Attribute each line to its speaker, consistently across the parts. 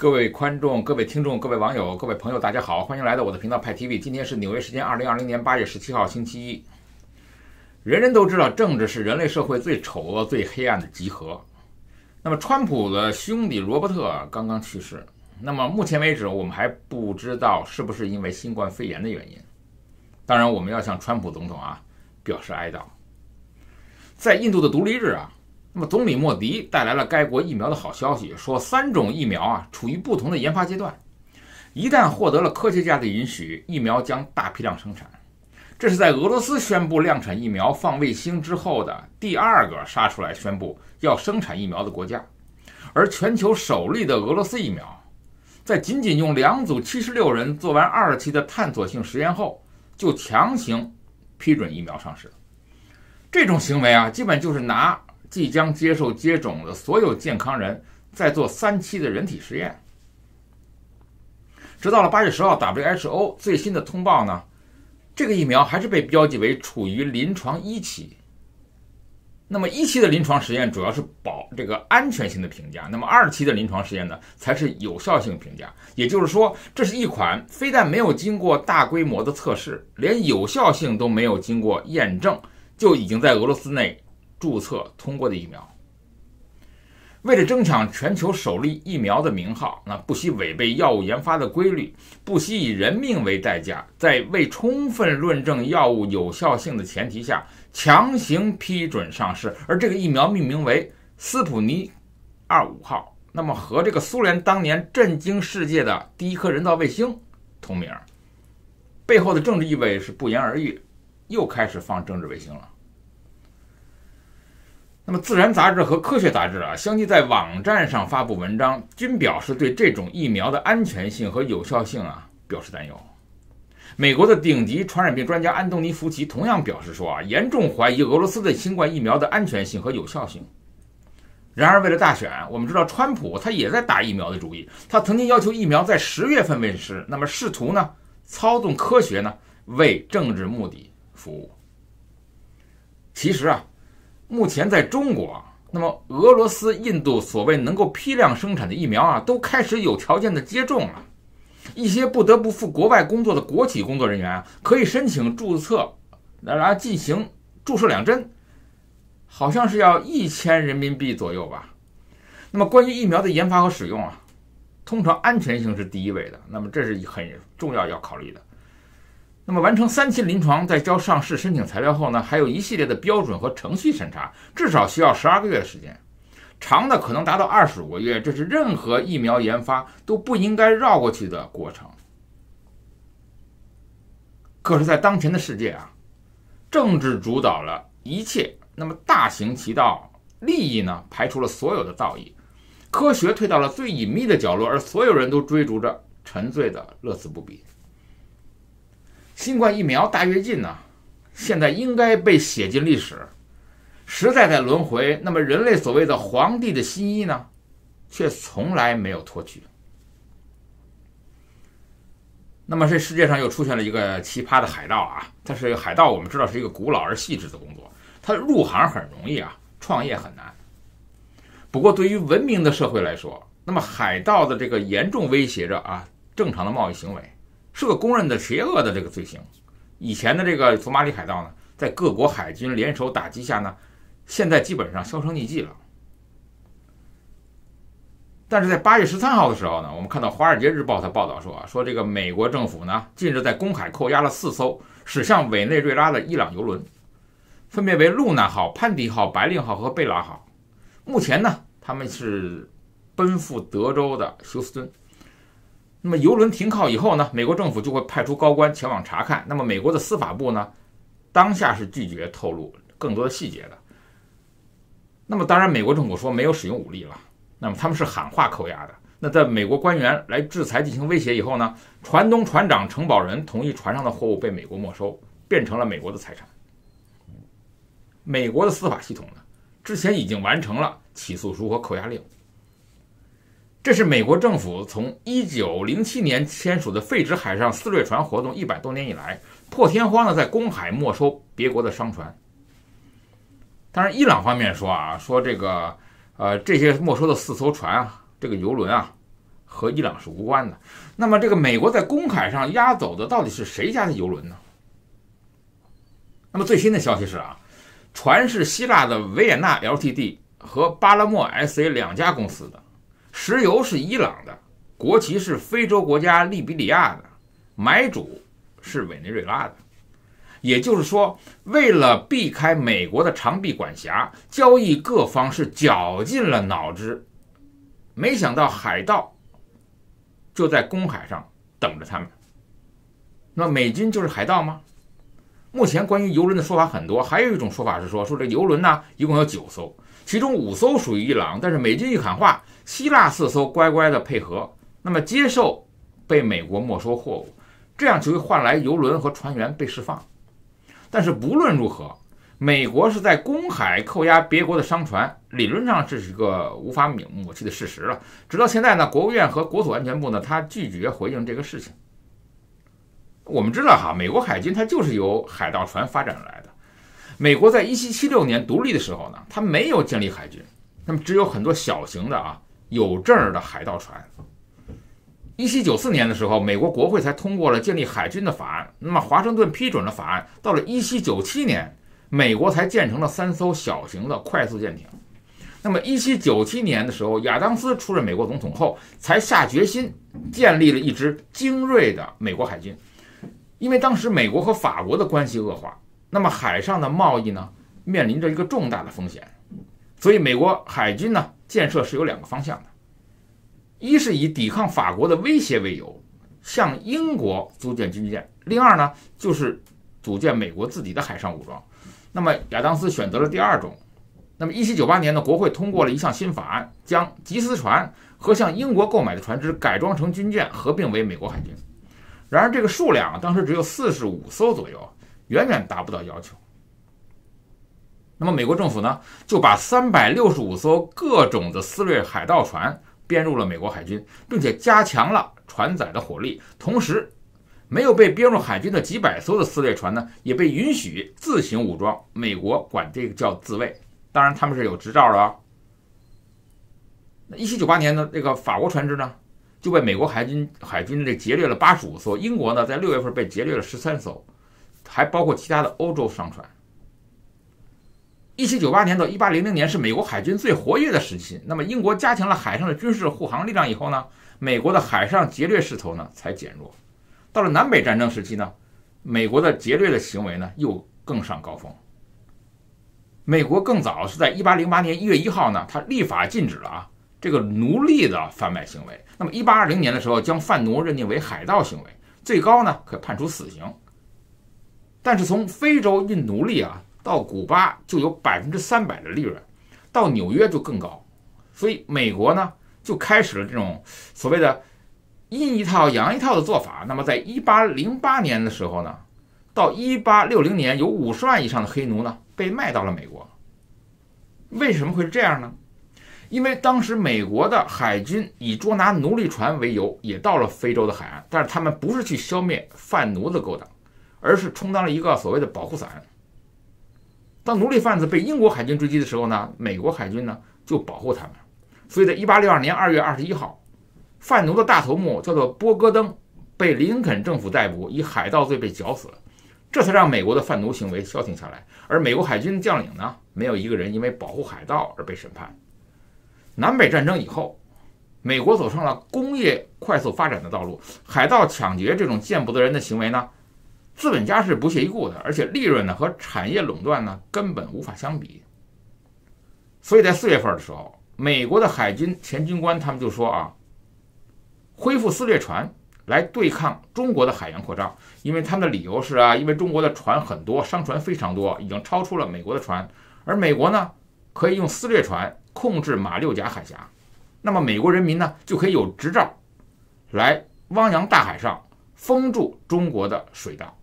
Speaker 1: 各位观众、各位听众、各位网友、各位朋友，大家好，欢迎来到我的频道派 TV。今天是纽约时间2020年8月17号，星期一。人人都知道，政治是人类社会最丑恶、最黑暗的集合。那么，川普的兄弟罗伯特刚刚去世。那么，目前为止，我们还不知道是不是因为新冠肺炎的原因。当然，我们要向川普总统表示哀悼。在印度的独立日那么总理莫迪带来了该国疫苗的好消息，说3种疫苗处于不同的研发阶段，一旦获得了科学家的允许，疫苗将大批量生产。这是在俄罗斯宣布量产疫苗放卫星之后的第2个杀出来宣布要生产疫苗的国家。而全球首例的俄罗斯疫苗，在仅仅用2组76人做完2期的探索性实验后，就强行批准疫苗上市。这种行为基本就是拿即将接受接种的所有健康人在做3期的人体实验。直到了8月10号 WHO 最新的通报呢，这个疫苗还是被标记为处于临床1期。那么1期的临床实验主要是保这个安全性的评价，那么2期的临床实验呢才是有效性评价。也就是说，这是一款非但没有经过大规模的测试，连有效性都没有经过验证，就已经在俄罗斯内注册通过的疫苗。为了争抢全球首例疫苗的名号，不惜违背药物研发的规律，不惜以人命为代价，在未充分论证药物有效性的前提下强行批准上市。而这个疫苗命名为斯普尼25号，那么和这个苏联当年震惊世界的第1颗人造卫星同名，背后的政治意味是不言而喻，又开始放政治卫星了。那么《自然》杂志和《科学》杂志相继在网站上发布文章，均表示对这种疫苗的安全性和有效性表示担忧。美国的顶级传染病专家安东尼·福奇同样表示说严重怀疑俄罗斯的新冠疫苗的安全性和有效性。然而，为了大选，我们知道川普他也在打疫苗的主意，他曾经要求疫苗在10月份问世，那么试图操纵科学为政治目的服务。其实目前在中国，那么俄罗斯、印度所谓能够批量生产的疫苗都开始有条件的接种了。一些不得不赴国外工作的国企工作人员可以申请注册，然后进行注射2针，好像是要1000人民币左右吧。那么关于疫苗的研发和使用通常安全性是第一位的，那么这是很重要要考虑的。那么完成3期临床，在交上市申请材料后还有一系列的标准和程序审查，至少需要12个月的时间，长的可能达到25个月，这是任何疫苗研发都不应该绕过去的过程。可是在当前的世界政治主导了一切，那么大行其道，利益排除了所有的道义，科学退到了最隐秘的角落，而所有人都追逐着沉醉的乐此不疲。新冠疫苗大跃进现在应该被写进历史，实在在轮回。那么人类所谓的皇帝的新衣却从来没有脱去。那么这世界上又出现了一个奇葩的海盗它是海盗，我们知道是一个古老而细致的工作，它入行很容易创业很难。不过对于文明的社会来说，那么海盗的这个严重威胁着正常的贸易行为，是个公认的邪恶的这个罪行。以前的这个索马里海盗在各国海军联手打击下现在基本上销声匿迹了。但是在8月13号的时候我们看到《华尔街日报》它报道说这个美国政府近日在公海扣押了4艘驶向委内瑞拉的伊朗油轮，分别为露娜号、潘迪号、白令号和贝拉号。目前他们是奔赴德州的休斯敦。那么油轮停靠以后美国政府就会派出高官前往查看。那么美国的司法部当下是拒绝透露更多的细节的。那么当然美国政府说没有使用武力了，那么他们是喊话扣押的。那在美国官员来制裁进行威胁以后船东、船长、承保人同意船上的货物被美国没收，变成了美国的财产。美国的司法系统之前已经完成了起诉书和扣押令。这是美国政府从1907年签署的废止海上私掠船活动100多年以来，破天荒的在公海没收别国的商船。当然，伊朗方面说这个这些没收的4艘船这个油轮和伊朗是无关的。那么这个美国在公海上押走的到底是谁家的油轮呢？那么最新的消息是船是希腊的维也纳 LTD 和巴勒莫 SA 两家公司的，石油是伊朗的，国旗是非洲国家利比里亚的，买主是委内瑞拉的。也就是说，为了避开美国的长臂管辖，交易各方是绞尽了脑汁，没想到海盗就在公海上等着他们。那美军就是海盗吗？目前关于油轮的说法很多，还有一种说法是说这油轮呢一共有9艘，其中5艘属于伊朗，但是美军一喊话，希腊4艘乖乖的配合，那么接受被美国没收货物，这样就会换来油轮和船员被释放。但是不论如何，美国是在公海扣押别国的商船，理论上这是一个无法抹去的事实了。直到现在呢，国务院和国土安全部呢，他拒绝回应这个事情。我们知道美国海军它就是由海盗船发展而来的。美国在1776年独立的时候呢，它没有建立海军，那么只有很多小型的有证的海盗船。1794年的时候，美国国会才通过了建立海军的法案，那么华盛顿批准了法案，到了1797年，美国才建成了3艘小型的快速舰艇。那么1797年的时候，亚当斯出任美国总统后，才下决心建立了一支精锐的美国海军。因为当时美国和法国的关系恶化，那么海上的贸易呢，面临着一个重大的风险，所以美国海军呢建设是有2个方向的。一是以抵抗法国的威胁为由，向英国租借军舰；另二呢，就是组建美国自己的海上武装。那么亚当斯选择了第2种。那么1798年呢，国会通过了一项新法案，将缉私船和向英国购买的船只改装成军舰，合并为美国海军。然而这个数量当时只有45艘左右，远远达不到要求。那么美国政府呢，就把365艘各种的私掠海盗船编入了美国海军，并且加强了船载的火力。同时，没有被编入海军的几百艘的私掠船呢，也被允许自行武装。美国管这个叫自卫，当然他们是有执照的那1798年的这个法国船只呢，就被美国海军这劫掠了85艘，英国呢在6月份被劫掠了13艘，还包括其他的欧洲商船。1798年到1800年是美国海军最活跃的时期。那么英国加强了海上的军事护航力量以后呢，美国的海上劫掠势头呢才减弱。到了南北战争时期呢，美国的劫掠的行为呢又更上高峰。美国更早是在1808年1月1号呢，它立法禁止了这个奴隶的贩卖行为。那么1820年的时候，将贩奴认定为海盗行为，最高呢可判处死刑。但是从非洲运奴隶到古巴就有300%的利润，到纽约就更高。所以美国呢就开始了这种所谓的阴一套阳一套的做法。那么在1808年的时候呢，到1860年有50万以上的黑奴呢被卖到了美国。为什么会是这样呢？因为当时美国的海军以捉拿奴隶船为由，也到了非洲的海岸，但是他们不是去消灭贩奴的勾当，而是充当了一个所谓的保护伞。当奴隶贩子被英国海军追击的时候呢，美国海军呢就保护他们。所以在1862年2月21号，贩奴的大头目叫做波戈登，被林肯政府逮捕，以海盗罪被绞死了。这才让美国的贩奴行为消停下来。而美国海军将领呢，没有一个人因为保护海盗而被审判。南北战争以后，美国走上了工业快速发展的道路，海盗抢劫这种见不得人的行为呢，资本家是不屑一顾的，而且利润呢和产业垄断呢根本无法相比。所以在4月份的时候，美国的海军前军官他们就说恢复私掠船来对抗中国的海洋扩张。因为他们的理由是因为中国的船很多，商船非常多，已经超出了美国的船，而美国呢可以用私掠船控制马六甲海峡，那么美国人民呢就可以有执照来汪洋大海上封住中国的水道。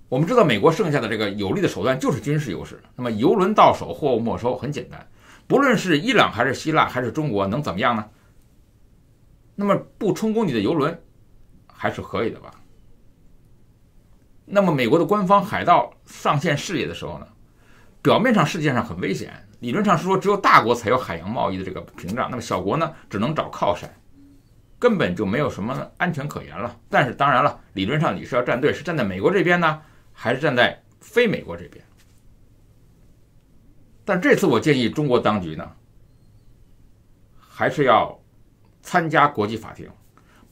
Speaker 1: 我们知道美国剩下的这个有力的手段就是军事优势。那么油轮到手，货物没收，很简单，不论是伊朗还是希腊还是中国，能怎么样呢？那么不充公你的油轮还是可以的吧。那么美国的官方海盗上线视野的时候呢，表面上世界上很危险，理论上是说只有大国才有海洋贸易的这个屏障，那么小国呢只能找靠山，根本就没有什么安全可言了。但是当然了，理论上你是要站队，是站在美国这边呢，还是站在非美国这边？但这次我建议中国当局呢，还是要参加国际法庭，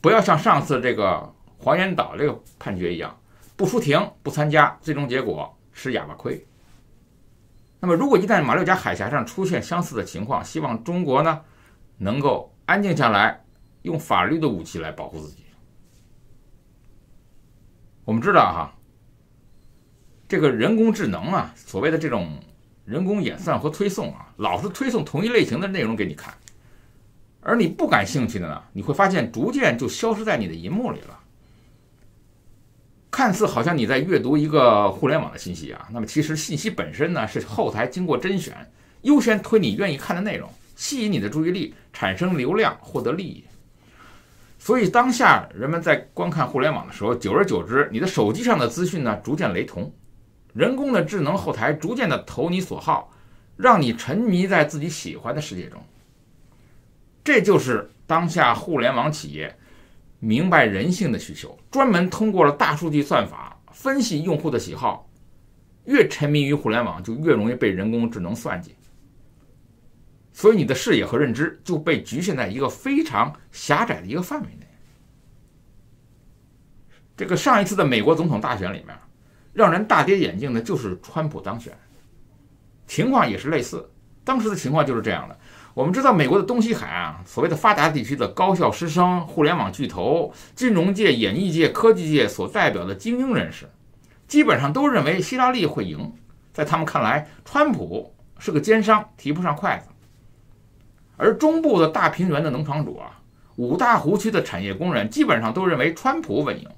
Speaker 1: 不要像上次这个黄岩岛这个判决一样，不出庭不参加，最终结果吃哑巴亏。那么如果一旦马六甲海峡上出现相似的情况，希望中国呢能够安静下来，用法律的武器来保护自己。我们知道哈，这个人工智能啊，所谓的这种人工演算和推送啊，老是推送同一类型的内容给你看，而你不感兴趣的呢，你会发现逐渐就消失在你的荧幕里了。看似好像你在阅读一个互联网的信息啊，那么其实信息本身呢是后台经过甄选，优先推你愿意看的内容，吸引你的注意力，产生流量，获得利益。所以当下人们在观看互联网的时候，久而久之，你的手机上的资讯呢逐渐雷同，人工的智能后台逐渐的投你所好，让你沉迷在自己喜欢的世界中。这就是当下互联网企业明白人性的需求，专门通过了大数据算法分析用户的喜好，越沉迷于互联网就越容易被人工智能算计，所以你的视野和认知就被局限在一个非常狭窄的一个范围内。这个上一次的美国总统大选里面，让人大跌眼镜的就是川普当选，情况也是类似，当时的情况就是这样的。我们知道美国的东西海岸所谓的发达地区的高校师生、互联网巨头、金融界、演艺界、科技界所代表的精英人士，基本上都认为希拉里会赢，在他们看来，川普是个奸商，提不上筷子。而中部的大平原的农场主啊，五大湖区的产业工人基本上都认为川普稳赢。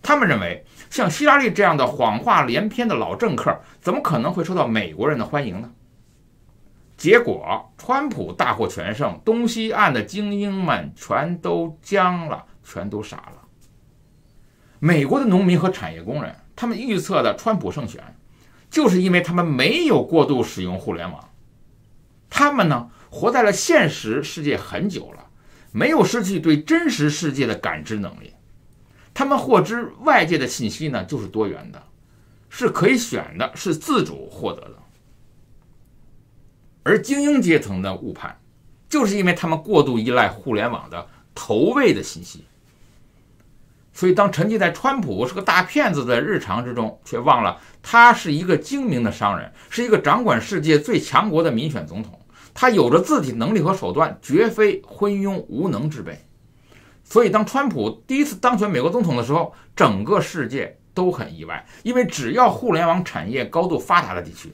Speaker 1: 他们认为，像希拉里这样的谎话连篇的老政客，怎么可能会受到美国人的欢迎呢？结果，川普大获全胜，东西岸的精英们全都僵了，全都傻了。美国的农民和产业工人，他们预测的川普胜选，就是因为他们没有过度使用互联网。他们呢，活在了现实世界很久了，没有失去对真实世界的感知能力。他们获知外界的信息呢，就是多元的，是可以选的，是自主获得的。而精英阶层的误判，就是因为他们过度依赖互联网的投喂的信息。所以当沉浸在川普是个大骗子的日常之中，却忘了他是一个精明的商人，是一个掌管世界最强国的民选总统，他有着自己能力和手段，绝非昏庸无能之辈。所以当川普第一次当选美国总统的时候，整个世界都很意外，因为只要互联网产业高度发达的地区，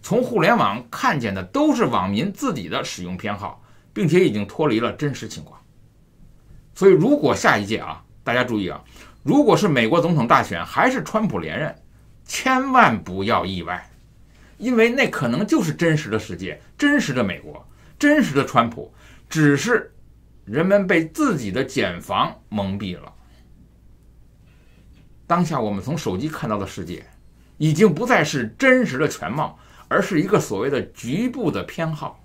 Speaker 1: 从互联网看见的都是网民自己的使用偏好，并且已经脱离了真实情况。所以如果下一届啊，大家注意啊，如果是美国总统大选还是川普连任，千万不要意外，因为那可能就是真实的世界，真实的美国，真实的川普，只是人们被自己的茧房蒙蔽了。当下我们从手机看到的世界，已经不再是真实的全貌，而是一个所谓的局部的偏好。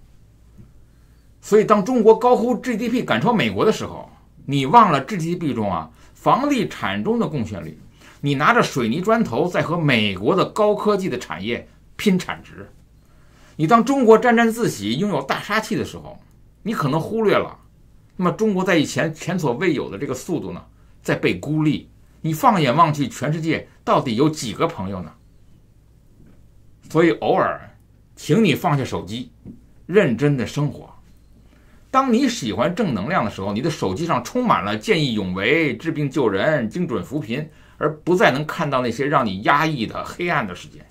Speaker 1: 所以当中国高呼 GDP 赶超美国的时候，你忘了 GDP 中啊房地产中的贡献率，你拿着水泥砖头在和美国的高科技的产业拼产值。你当中国沾沾自喜拥有大杀器的时候，你可能忽略了，那么中国在以前前所未有的这个速度呢在被孤立。你放眼望去，全世界到底有几个朋友呢？所以偶尔请你放下手机，认真的生活。当你喜欢正能量的时候，你的手机上充满了见义勇为、治病救人、精准扶贫，而不再能看到那些让你压抑的黑暗的事件。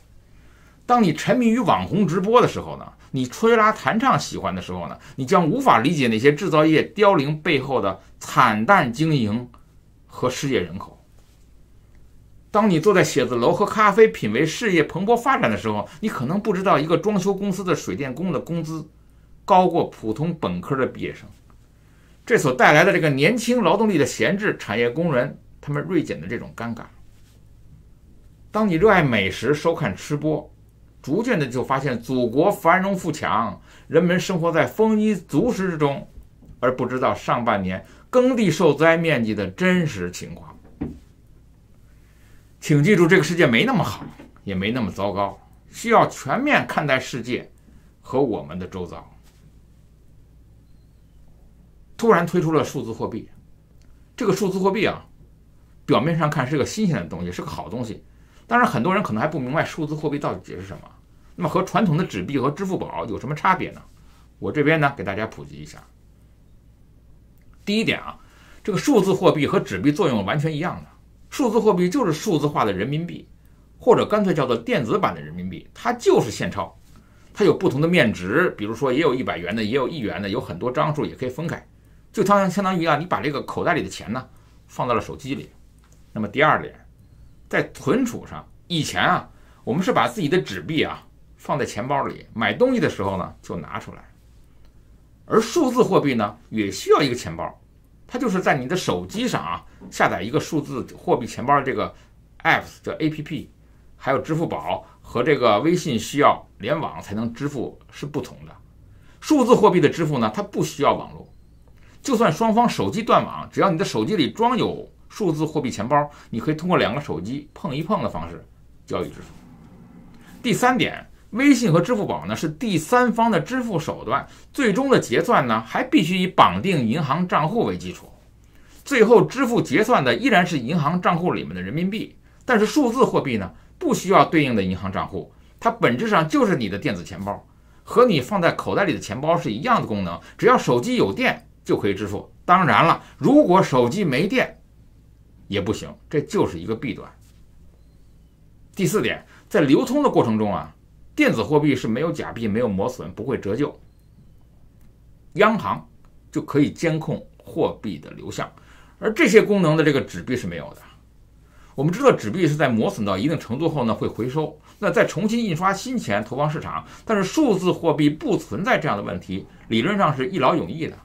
Speaker 1: 当你沉迷于网红直播的时候呢，你吹拉弹唱喜欢的时候呢，你将无法理解那些制造业凋零背后的惨淡经营和失业人口。当你坐在写字楼喝咖啡品味事业蓬勃发展的时候，你可能不知道一个装修公司的水电工的工资高过普通本科的毕业生，这所带来的这个年轻劳动力的闲置，产业工人他们锐减的这种尴尬。当你热爱美食收看吃播，逐渐的就发现祖国繁荣富强，人们生活在丰衣足食之中，而不知道上半年耕地受灾面积的真实情况。请记住，这个世界没那么好，也没那么糟糕，需要全面看待世界和我们的周遭。突然推出了数字货币，这个数字货币啊，表面上看是个新鲜的东西，是个好东西。当然，很多人可能还不明白数字货币到底指的是什么。那么和传统的纸币和支付宝有什么差别呢？我这边呢给大家普及一下。第一点啊，这个数字货币和纸币作用完全一样的。数字货币就是数字化的人民币，或者干脆叫做电子版的人民币，它就是现钞。它有不同的面值，比如说也有100元的，也有1元的，有很多张数，也可以分开。就相当于啊，你把这个口袋里的钱呢放到了手机里。那么第二点，在存储上，以前啊，我们是把自己的纸币啊放在钱包里，买东西的时候呢就拿出来。而数字货币呢也需要一个钱包，它就是在你的手机上啊下载一个数字货币钱包的这个 apps 叫 APP， 还有支付宝和这个微信需要联网才能支付是不同的。数字货币的支付呢，它不需要网络，就算双方手机断网，只要你的手机里装有数字货币钱包，你可以通过2个手机碰一碰的方式交易支付。第三点，微信和支付宝呢是第三方的支付手段，最终的结算呢还必须以绑定银行账户为基础，最后支付结算的依然是银行账户里面的人民币。但是数字货币呢不需要对应的银行账户，它本质上就是你的电子钱包，和你放在口袋里的钱包是一样的功能，只要手机有电就可以支付。当然了，如果手机没电也不行，这就是一个弊端。第四点，在流通的过程中啊，电子货币是没有假币，没有磨损，不会折旧，央行就可以监控货币的流向，而这些功能的这个纸币是没有的。我们知道纸币是在磨损到一定程度后呢会回收，那再重新印刷新钱投放市场，但是数字货币不存在这样的问题，理论上是一劳永逸的。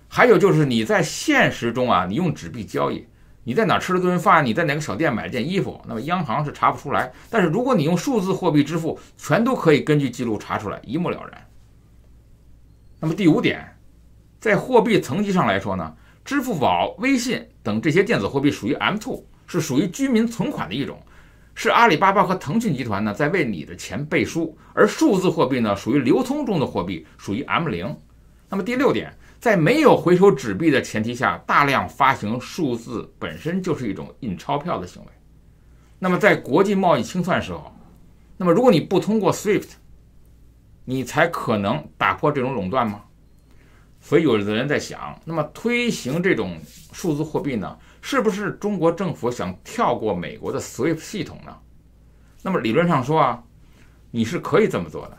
Speaker 1: 还有就是你在现实中啊，你用纸币交易，你在哪吃了顿饭，你在哪个小店买了件衣服，那么央行是查不出来。但是如果你用数字货币支付，全都可以根据记录查出来，一目了然。那么第五点，在货币层级上来说呢，支付宝、微信等这些电子货币属于 M2， 是属于居民存款的一种，是阿里巴巴和腾讯集团呢在为你的钱背书，而数字货币呢属于流通中的货币，属于 M0。那么第六点，在没有回收纸币的前提下，大量发行数字本身就是一种印钞票的行为。那么在国际贸易清算时候，那么如果你不通过 SWIFT， 你才可能打破这种垄断吗？所以有的人在想，那么推行这种数字货币呢，是不是中国政府想跳过美国的 SWIFT 系统呢？那么理论上说啊，你是可以这么做的。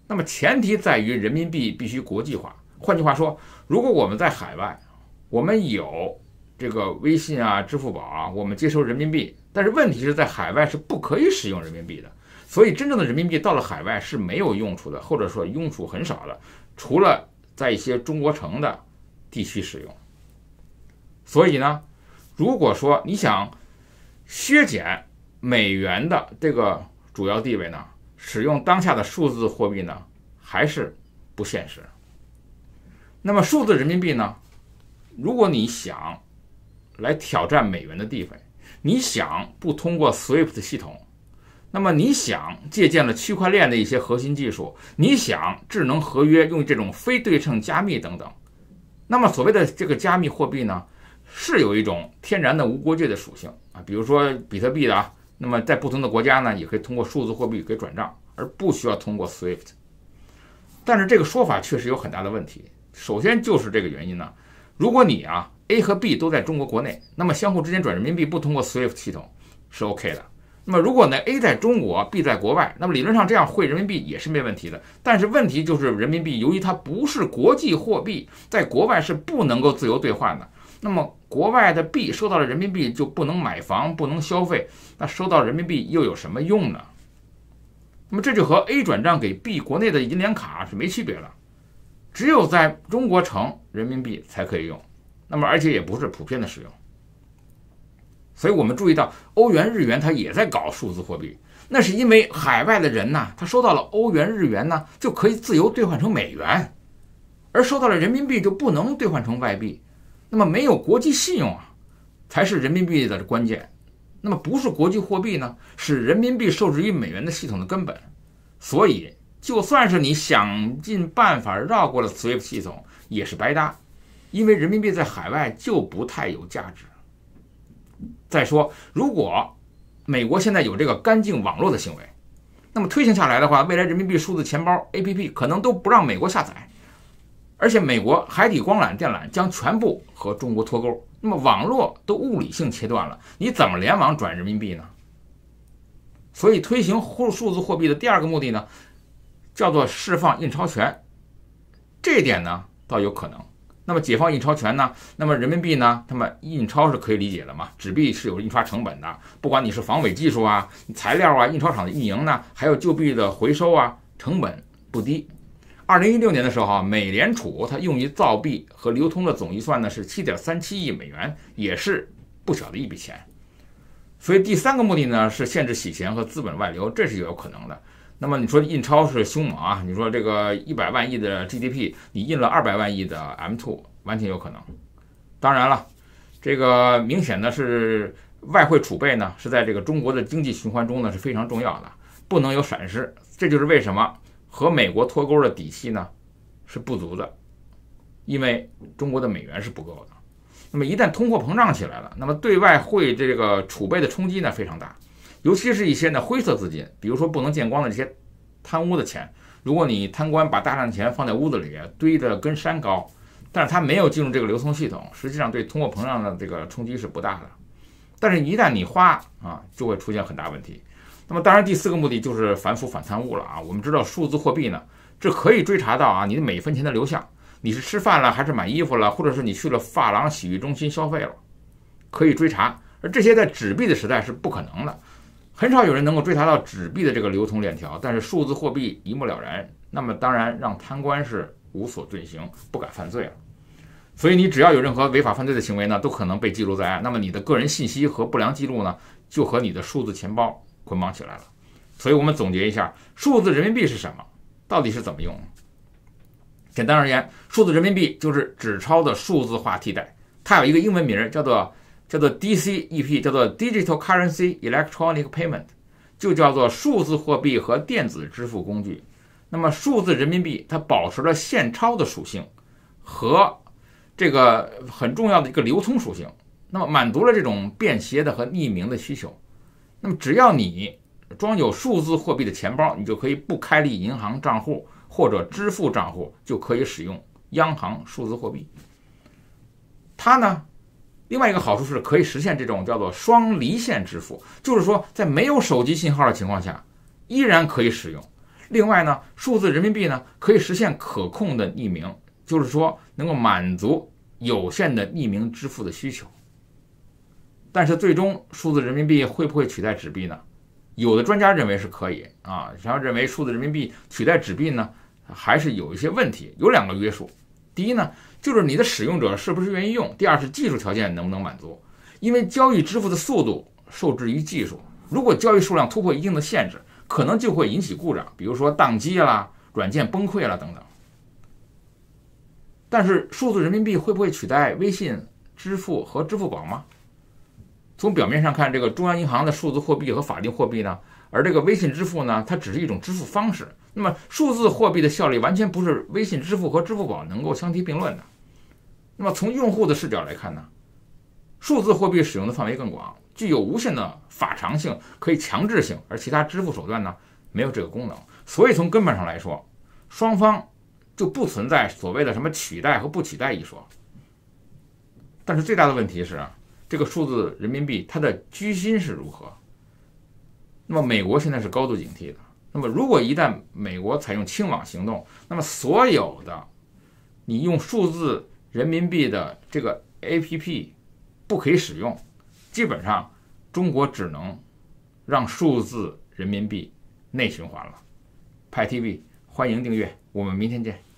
Speaker 1: 那么前提在于人民币必须国际化。换句话说，如果我们在海外，我们有这个微信啊、支付宝啊，我们接收人民币，但是问题是在海外是不可以使用人民币的，所以真正的人民币到了海外是没有用处的，或者说用处很少的，除了在一些中国城的地区使用。所以呢，如果说你想削减美元的这个主要地位呢，使用当下的数字货币呢，还是不现实。那么数字人民币呢，如果你想来挑战美元的地位，你想不通过 SWIFT 系统，那么你想借鉴了区块链的一些核心技术，你想智能合约用这种非对称加密等等，那么所谓的这个加密货币呢，是有一种天然的无国界的属性啊，比如说比特币的啊，那么在不同的国家呢，也可以通过数字货币给转账，而不需要通过 SWIFT。但是这个说法确实有很大的问题。首先就是这个原因呢，如果你啊 A 和 B 都在中国国内，那么相互之间转人民币不通过 SWIFT 系统是 OK 的。那么如果呢 A 在中国 B 在国外，那么理论上这样汇人民币也是没问题的。但是问题就是人民币由于它不是国际货币，在国外是不能够自由兑换的。那么国外的币收到了人民币就不能买房，不能消费，那收到人民币又有什么用呢？那么这就和 A 转账给 B 国内的银联卡是没区别了。只有在中国城人民币才可以用，那么而且也不是普遍的使用。所以我们注意到欧元、日元它也在搞数字货币，那是因为海外的人呢，他收到了欧元、日元呢，就可以自由兑换成美元，而收到了人民币就不能兑换成外币。那么没有国际信用啊，才是人民币的关键。那么不是国际货币呢，是人民币受制于美元的系统的根本。所以就算是你想尽办法绕过了 SWIFT 系统，也是白搭，因为人民币在海外就不太有价值。再说，如果美国现在有这个干净网络的行为，那么推行下来的话，未来人民币数字钱包 APP 可能都不让美国下载，而且美国海底光缆电缆将全部和中国脱钩。那么网络都物理性切断了，你怎么联网转人民币呢？所以推行数字货币的第二个目的呢，叫做释放印钞权。这一点呢倒有可能。那么解放印钞权呢，那么人民币呢，那么印钞是可以理解的嘛，纸币是有印刷成本的，不管你是防伪技术啊、材料啊、印钞厂的运营呢，还有旧币的回收啊，成本不低。2016年的时候啊，美联储它用于造币和流通的总预算呢是7.37亿美元，也是不小的一笔钱。所以第三个目的呢是限制洗钱和资本外流，这是有可能的。那么你说印钞是凶猛啊，你说这个100万亿的 GDP， 你印了200万亿的 M2， 完全有可能。当然了，这个明显的是外汇储备呢是在这个中国的经济循环中呢是非常重要的，不能有闪失。这就是为什么和美国脱钩的底气呢是不足的，因为中国的美元是不够的。那么一旦通货膨胀起来了，那么对外汇这个储备的冲击呢非常大，尤其是一些呢灰色资金，比如说不能见光的这些贪污的钱。如果你贪官把大量的钱放在屋子里堆得跟山高，但是它没有进入这个流通系统，实际上对通货膨胀的这个冲击是不大的。但是一旦你花啊，就会出现很大问题。那么当然第四个目的就是反腐反贪污了啊。我们知道数字货币呢，这可以追查到啊你的每一分钱的流向，你是吃饭了还是买衣服了，或者是你去了发廊洗浴中心消费了，可以追查。而这些在纸币的时代是不可能的，很少有人能够追查到纸币的这个流通链条，但是数字货币一目了然，那么当然让贪官是无所遁形，不敢犯罪了。所以你只要有任何违法犯罪的行为呢，都可能被记录在案，那么你的个人信息和不良记录呢，就和你的数字钱包捆绑起来了。所以我们总结一下，数字人民币是什么，到底是怎么用？简单而言，数字人民币就是纸钞的数字化替代，它有一个英文名叫做 DCEP， 叫做 Digital Currency Electronic Payment， 就叫做数字货币和电子支付工具。那么数字人民币它保持了现钞的属性和这个很重要的一个流通属性，那么满足了这种便携的和匿名的需求。那么只要你装有数字货币的钱包，你就可以不开立银行账户或者支付账户，就可以使用央行数字货币。它呢，另外一个好处是可以实现这种叫做双离线支付，就是说在没有手机信号的情况下依然可以使用。另外呢，数字人民币呢可以实现可控的匿名，就是说能够满足有限的匿名支付的需求。但是最终数字人民币会不会取代纸币呢？有的专家认为是可以啊，然后认为数字人民币取代纸币呢还是有一些问题，有两个约束。第一呢，就是你的使用者是不是愿意用；第二是技术条件能不能满足。因为交易支付的速度受制于技术，如果交易数量突破一定的限制，可能就会引起故障，比如说宕机啦、软件崩溃啦等等。但是数字人民币会不会取代微信支付和支付宝吗？从表面上看，这个中央银行的数字货币和法定货币呢，而这个微信支付呢，它只是一种支付方式。那么数字货币的效率完全不是微信支付和支付宝能够相提并论的。那么从用户的视角来看呢，数字货币使用的范围更广，具有无限的法偿性，可以强制性，而其他支付手段呢没有这个功能。所以从根本上来说，双方就不存在所谓的什么取代和不取代一说。但是最大的问题是啊，这个数字人民币它的居心是如何？那么美国现在是高度警惕的。那么如果一旦美国采用清网行动，那么所有的你用数字人民币的这个 APP 不可以使用，基本上中国只能让数字人民币内循环了。派 TV 欢迎订阅，我们明天见。